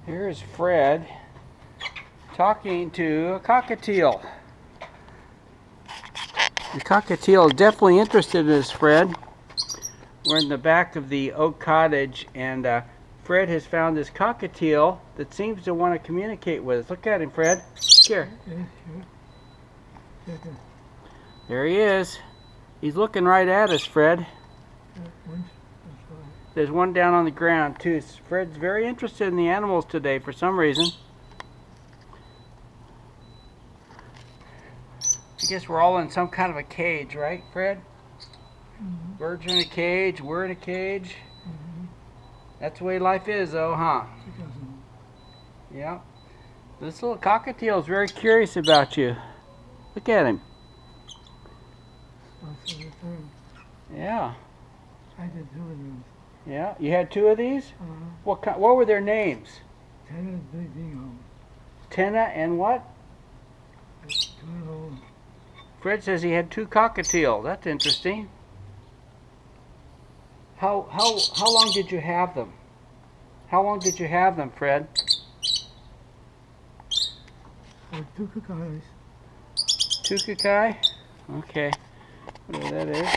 Here's Fred talking to a cockatiel. The cockatiel is definitely interested in this, Fred. We're in the back of the oak cottage, and Fred has found this cockatiel that seems to want to communicate with us. Look at him, Fred. Here. There he is. He's looking right at us, Fred. There's one down on the ground too. Fred's very interested in the animals today for some reason. I guess we're all in some kind of a cage, right, Fred? Mm-hmm. Birds are in a cage, we're in a cage. Mm-hmm. That's the way life is, though, huh? Yeah. This little cockatiel is very curious about you. Look at him. Yeah. I did 2 of them. Yeah, you had 2 of these? What were their names? Tenna and 20Oct. Tenna and what? 20Oct. Fred says he had 2 cockatiel. That's interesting. How long did you have them? How long did you have them, Fred? 2 cocais. 2 cocai? Okay. Whatever that is.